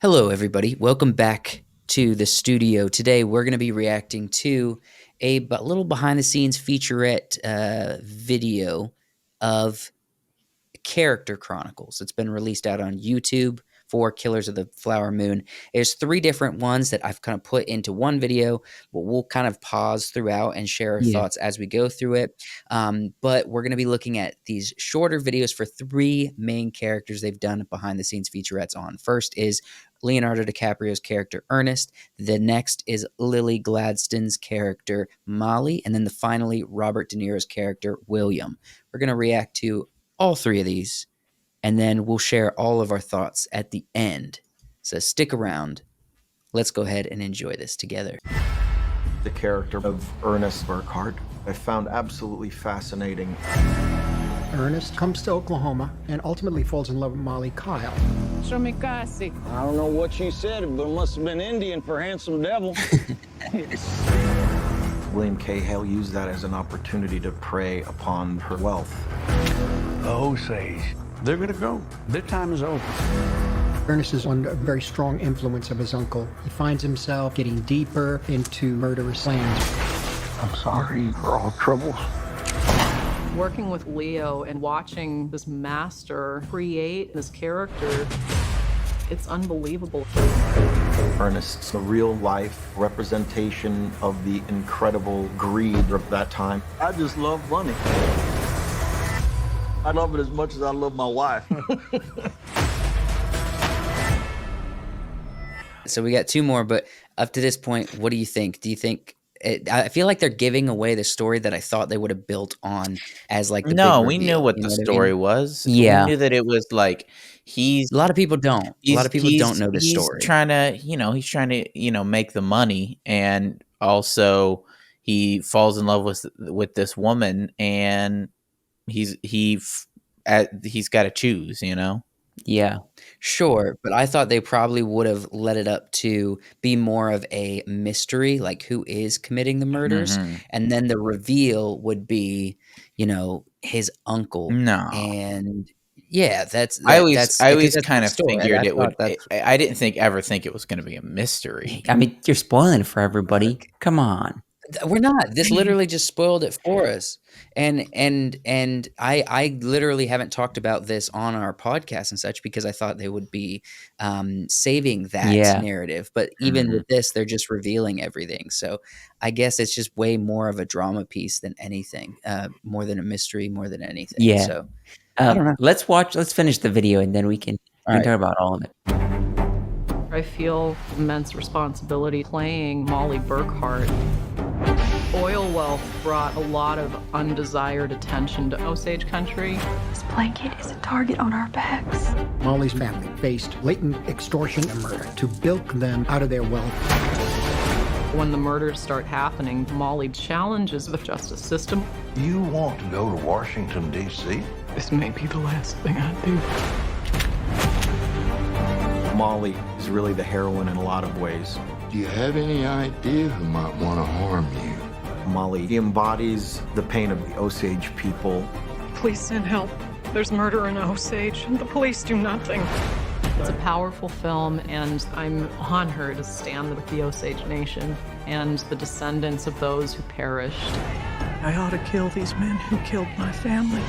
Hello, everybody. Welcome back to the studio. Today, we're going to be reacting to a little behind the scenes featurette video of Character Chronicles. It's been released out on YouTube for Killers of the Flower Moon. There's 3 different ones that I've kind of put into one video, but we'll kind of pause throughout and share our Yeah. thoughts as we go through it. But we're going to be looking at these shorter videos for 3 main characters they've done behind the scenes featurettes on. First is Leonardo DiCaprio's character Ernest. The next is Lily Gladstone's character Molly. And then finally, Robert De Niro's character William. We're going to react to all 3 of these, and then we'll share all of our thoughts at the end. So stick around. Let's go ahead and enjoy this together. The character of Ernest Burkhart I found absolutely fascinating. Ernest comes to Oklahoma and ultimately falls in love with Molly Kyle. I don't know what she said, but it must have been Indian for handsome devil. William K. Hale used that as an opportunity to prey upon her wealth. Osage, they're gonna go. Their time is over. Ernest is under a very strong influence of his uncle. He finds himself getting deeper into murderous plans. I'm sorry for all troubles. Working with Leo and watching this master create this character, it's unbelievable. Ernest's a real-life representation of the incredible greed of that time. I just love money. I love it as much as I love my wife. So we got 2 more, but up to this point, what do you think? Do you think I feel like they're giving away the story that I thought they would have built on as like the No, big we knew reveal, what you the know what I story mean? was. Yeah. We knew that it was like A lot of people don't. A lot of people don't know the he's story. trying to make the money, and also he falls in love with this woman, and he's got to choose, Yeah, sure. But I thought they probably would have let it up to be more of a mystery, like who is committing the murders. Mhm. And then the reveal would be, his uncle. No. And yeah, that's I because always that's kind the of story. figured I it would. thought that's I didn't ever think it was going to be a mystery. I mean, you're spoiling it for everybody. Come on. we're not. This literally just spoiled it for us. And I literally haven't talked about this on our podcast and such because I thought they would be saving that Yeah. narrative. But even Mhm. with this, they're just revealing everything. So I guess it's just way more of a drama piece than anything, more than a mystery, more than anything. Yeah. So I don't know. Let's finish the video and then we can All right. talk about all of it. I feel immense responsibility playing Molly Burkhart. Oil wealth brought a lot of undesired attention to Osage country. This blanket is a target on our backs. Molly's family faced blatant extortion and murder to bilk them out of their wealth. When the murders start happening, Molly challenges the justice system. You want to go to Washington, D.C.? This may be the last thing I do. Molly is really the heroine in a lot of ways. Do you have any idea who might want to harm you? Molly embodies the pain of the Osage people. Please send help. There's murder in Osage, and the police do nothing. It's a powerful film, and I'm honored to stand with the Osage Nation and the descendants of those who perished. I ought to kill these men who killed my family.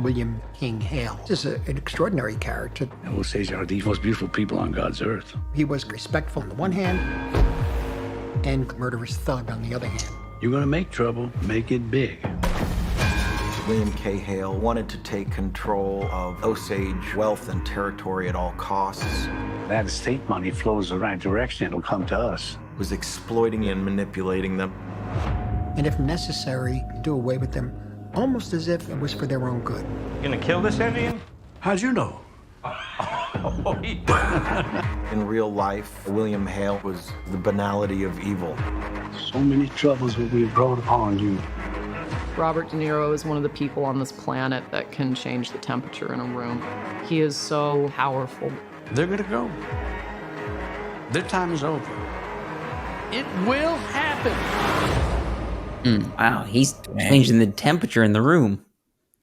William King Hale is an extraordinary character. Osage are the most beautiful people on God's earth. He was respectful on the one hand and murderous thug on the other hand. You're gonna make trouble, make it big. William K. Hale wanted to take control of Osage wealth and territory at all costs. That estate money flows the right direction, it'll come to us. Was exploiting and manipulating them. And if necessary, do away with them, almost as if it was for their own good. Gonna kill this Indian? How'd you know? In real life, William Hale was the banality of evil. So many troubles will be brought upon you. Robert De Niro is one of the people on this planet that can change the temperature in a room. He is so powerful. They're gonna go. Their time is over. It will happen. Wow, he's changing the temperature in the room.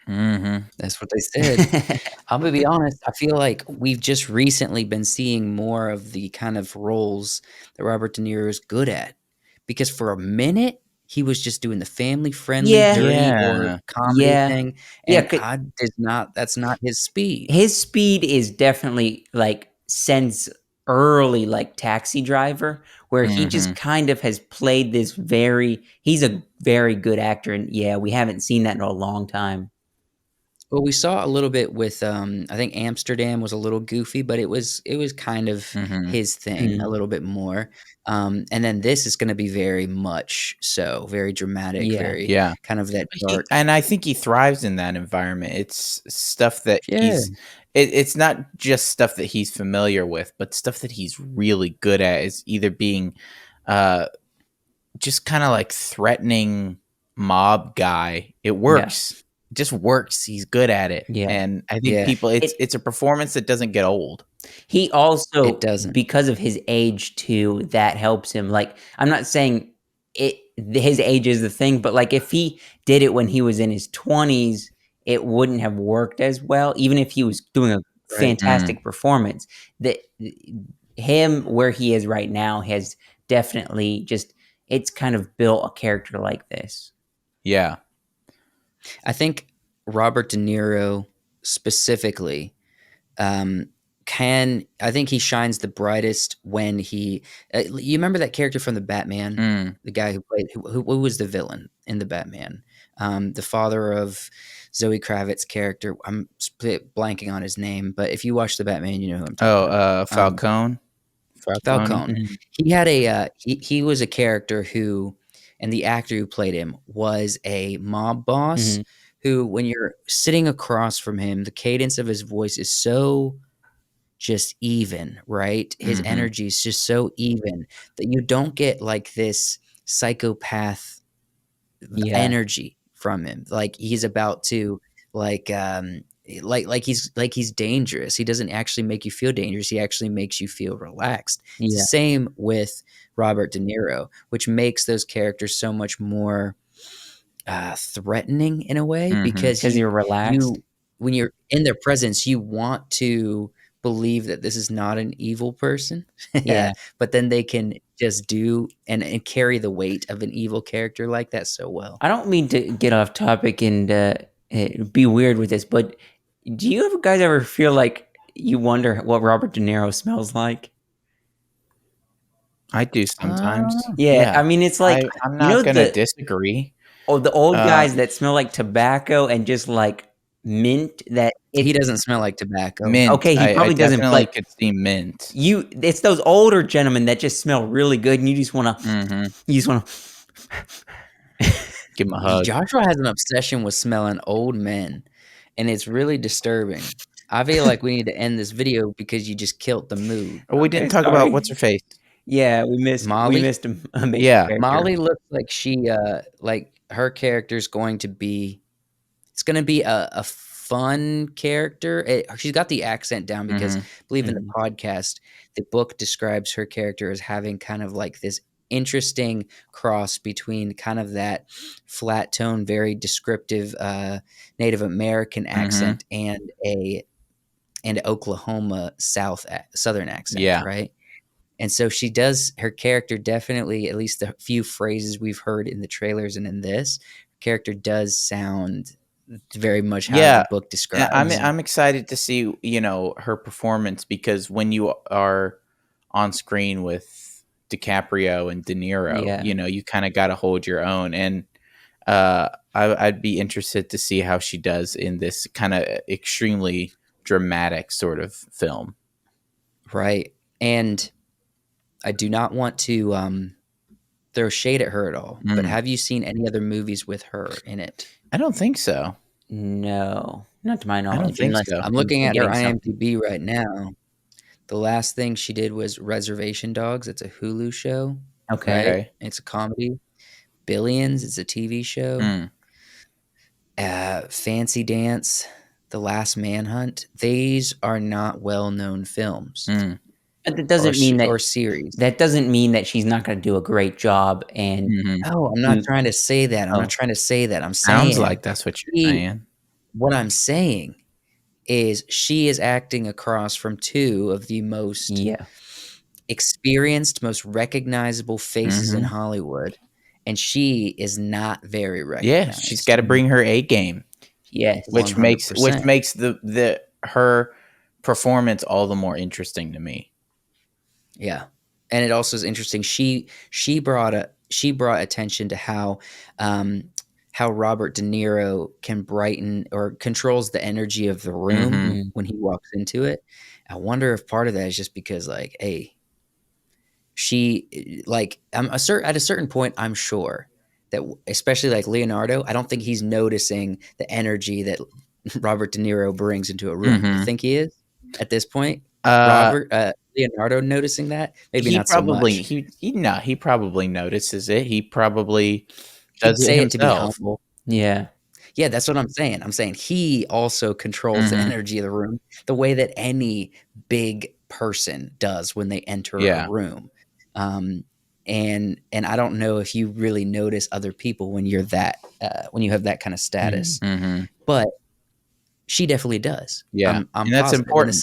Mhm. That's what they said. I'm gonna be honest, I feel like we've just recently been seeing more of the kind of roles that Robert De Niro is good at, because for a minute, he was just doing the family-friendly, Yeah. dirty or Yeah. comedy Yeah. thing, Yeah, and I did not that's not his speed. his speed is definitely, like, since early, like, Taxi Driver, where he just Mhm. kind of has played this he's a very good actor, and, yeah, we haven't seen that in a long time. Well, we saw a little bit with, I think Amsterdam was a little goofy, but it was kind of Mhm. his thing a Mhm. little bit more, and then this is gonna be very much so, very dramatic, Yeah. very Yeah. kind of that He dark. and I think he thrives in that environment. It's stuff that Yeah, it's not just stuff that he's familiar with, but stuff that he's really good at is either being, uh, just kinda, like, threatening mob guy. It Yeah. works. It just works. He's good at it, Yeah. and I think yeah, people It it's a performance that doesn't get old. He it also, doesn't. because of his age too, that helps him. Like, I'm not saying his age is the thing, but like if he did it when he was in his 20s, it wouldn't have worked as well, even if he was doing a Right. Mm. fantastic performance. That him where he is right now has definitely just it's kind of built a character like this. Yeah. I think Robert De Niro specifically, um, I think he shines the brightest when you remember that character from the Batman? Mm. The guy who played who was the villain in the Batman? The father of Zoe Kravitz's character. I'm blanking on his name, but if you watch the Batman, you know who I'm Oh, talking about. Falcone? Falcone? Falcone. Mhm. He had he was a character who, and the actor who played him was a mob boss Mhm. who, when you're sitting across from him, the cadence of his voice is so just even, right? His Mhm. energy is just so even that you don't get like this psychopath Yeah. energy from him. Like he's about to like he's dangerous. He doesn't actually make you feel dangerous. He actually makes you feel relaxed. It's the Yeah. same with Robert De Niro, which makes those characters so much more threatening in a way Mhm. because 'Cause you're relaxed. you when you're in their presence, you want to believe that this is not an evil person, Yeah. but then they can just do and carry the weight of an evil character like that so well. I don't mean to get off topic and be weird with this, but do you ever guys ever feel like you wonder what Robert De Niro smells like? I do sometimes. Yeah, Yeah. I mean, it's like I'm you not know gonna disagree. the old Uh, guys that smell like tobacco and just like mint. That He it's doesn't smell like tobacco. mint. okay. He I probably doesn't, definitely but could see mint. it's those older gentlemen that just smell really good, and Mhm. you just wanna. Give him a hug. Joshua has an obsession with smelling old men, and it's really disturbing. I feel like we need to end this video because you just killed the mood. Oh, we didn't Okay, talk about what's sorry. her face. Yeah, we Molly? missed a major Yeah. character. Molly looks like like her character's going to be it's gonna be a fun character. She's got the accent down because I Mhm. believe in the Mhm. podcast, the book describes her character as having kind of like this interesting cross between kind of that flat tone, very descriptive Native American Mhm. accent and an Oklahoma Southern accent, Yeah. right? And so she does her character definitely, at least the few phrases we've heard in the trailers and in this, character does sound very much how the Yeah. book And I'm describes. I'm excited to see, her performance because when you are on screen with DiCaprio and De Niro, Yeah. you kinda gotta hold your own, and, I'd be interested to see how she does in this kinda extremely dramatic sort of film. Right. And I do not want to throw shade at her at all, but Mm. have you seen any other movies with her in it? I don't think so. No, not to my I don't knowledge, think unless so. I'm I'm looking at her forgetting something. IMDb right now. The last thing she did was Reservation Dogs. It's a Hulu show, Okay. right? Okay. It's a comedy. Billions, it's a TV show. Mm. Fancy Dance, The Last Manhunt. These are not well-known films Mm. But or series. that doesn't mean that she's not gonna do a great job and Mhm. No, I'm not do trying to say that. I'm not oh, trying to say that. I'm Sounds saying like that's what you're she saying. What I'm saying is she is acting across from two of the most Yeah. experienced, most recognizable faces in Mhm. Hollywood, and she is not very Yeah, she's recognized. gotta bring her A game, Yes. which makes 100%. the her performance all the more interesting to me. Yeah. And it also is interesting. She brought attention to how Robert De Niro can brighten or controls the energy of the room Mhm. Mm. when he walks into it. I wonder if part of that is just because like, hey, like at a certain point, I'm sure that especially like Leonardo, I don't think he's noticing the energy that Robert De Niro brings into a room. You Mhm. think he is at this point? Uh, Leonardo noticing that? Maybe he not so probably much. he probably notices it. He probably He'd does it say it to be himself. humble. Yeah. Yeah, that's what I'm saying. I'm saying he also controls the Mhm. energy of the room the way that any big person does when they enter a Yeah. room. Um, and I don't know if you really notice other people when you're when you have that kind of Mm. status, Mhm. but she definitely does. Yeah, I'm and that's positive in important.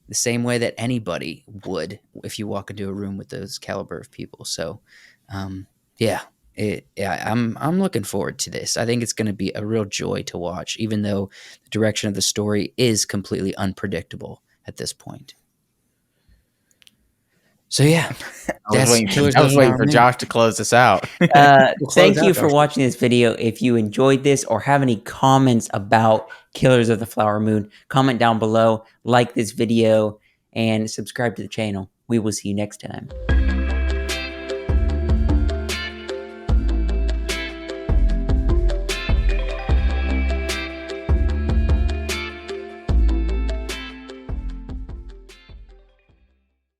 the same way that anybody would if you walk into a room with those caliber of people. So, yeah, I'm looking forward to this. I think it's going to be a real joy to watch, even though the direction of the story is completely unpredictable at this point. So yeah, that's Killers I of the was waiting Flower for Moon. Josh to close this out. We'll close Thank you out, for Darcy. watching this video. If you enjoyed this or have any comments about Killers of the Flower Moon, comment down below, like this video, and subscribe to the channel. We will see you next time.